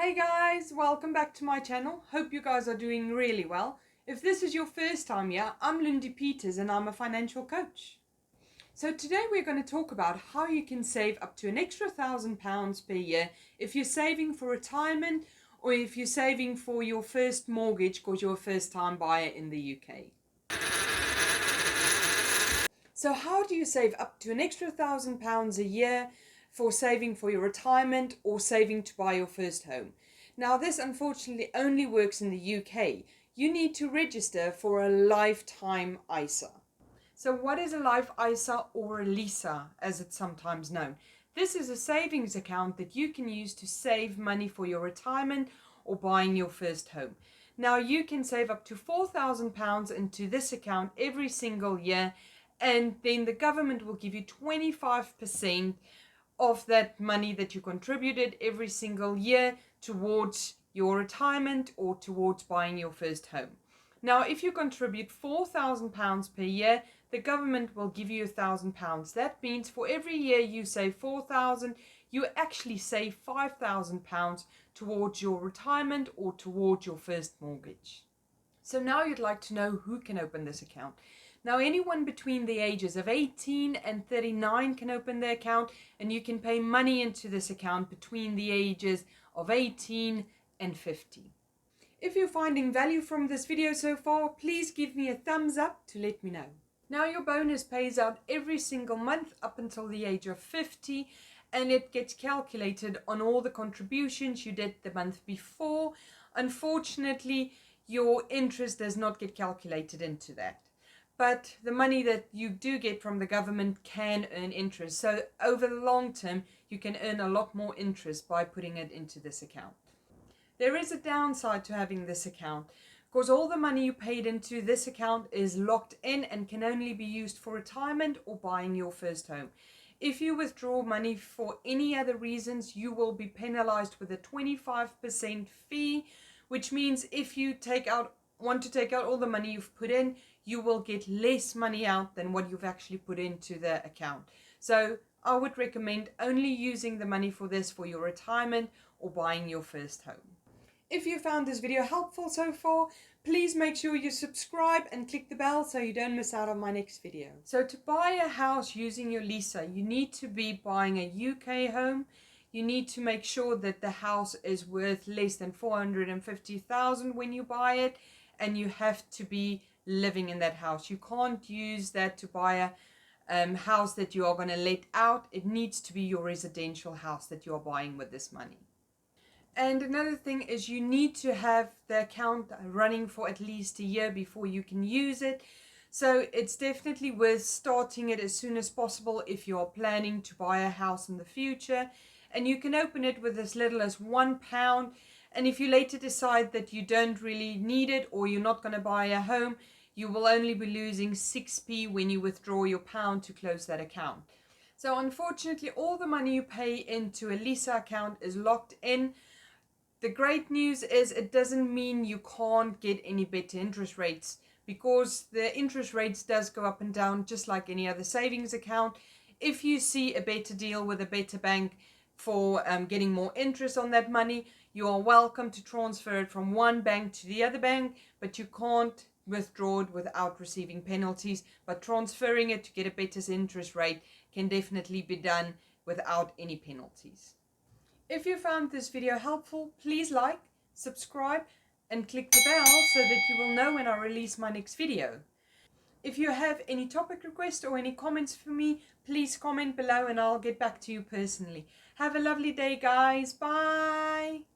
Hey guys, welcome back to my channel. Hope you guys are doing really well. If this is your first time here, I'm Lindy Peters and I'm a financial coach. So today we're going to talk about how you can save up to an extra £1,000 per year if you're saving for retirement or if you're saving for your first mortgage because you're a first time buyer in the UK. So how do you save up to an extra £1,000 a year for saving for your retirement or saving to buy your first home? Now this unfortunately only works in the UK. You need to register for a lifetime ISA. So what is a life ISA or a LISA as it's sometimes known? This is a savings account that you can use to save money for your retirement or buying your first home. Now you can save up to £4,000 into this account every single year, and then the government will give you 25% of that money that you contributed every single year towards your retirement or towards buying your first home. Now, if you contribute £4,000 per year, the government will give you £1,000. That means for every year you save £4,000, you actually save £5,000 towards your retirement or towards your first mortgage. So now you'd like to know who can open this account. Now anyone between the ages of 18 and 39 can open the account, and you can pay money into this account between the ages of 18 and 50. If you're finding value from this video so far, please give me a thumbs up to let me know. Now your bonus pays out every single month up until the age of 50, and it gets calculated on all the contributions you did the month before. Unfortunately, your interest does not get calculated into that. But the money that you do get from the government can earn interest. So over the long term, you can earn a lot more interest by putting it into this account. There is a downside to having this account, because all the money you paid into this account is locked in and can only be used for retirement or buying your first home. If you withdraw money for any other reasons, you will be penalized with a 25% fee, which means if you want to take out all the money you've put in, you will get less money out than what you've actually put into the account. So I would recommend only using the money for this for your retirement or buying your first home. If you found this video helpful so far, please make sure you subscribe and click the bell so you don't miss out on my next video. So to buy a house using your LISA, you need to be buying a UK home. You need to make sure that the house is worth less than $450,000 when you buy it, and you have to be living in that house. You can't use that to buy a house that you are going to let out. It needs to be your residential house that you are buying with this money. And another thing is you need to have the account running for at least a year before you can use it. So it's definitely worth starting it as soon as possible if you are planning to buy a house in the future. And you can open it with as little as £1. And if you later decide that you don't really need it or you're not going to buy a home, you will only be losing 6p when you withdraw your pound to close that account. So unfortunately, all the money you pay into a LISA account is locked in. The great news is it doesn't mean you can't get any better interest rates, because the interest rates does go up and down just like any other savings account. If you see a better deal with a better bank for getting more interest on that money, you are welcome to transfer it from one bank to the other bank, but you can't withdraw it without receiving penalties. But transferring it to get a better interest rate can definitely be done without any penalties. If you found this video helpful, please like, subscribe and click the bell so that you will know when I release my next video. If you have any topic requests or any comments for me, please comment below and I'll get back to you personally. Have a lovely day, guys. Bye.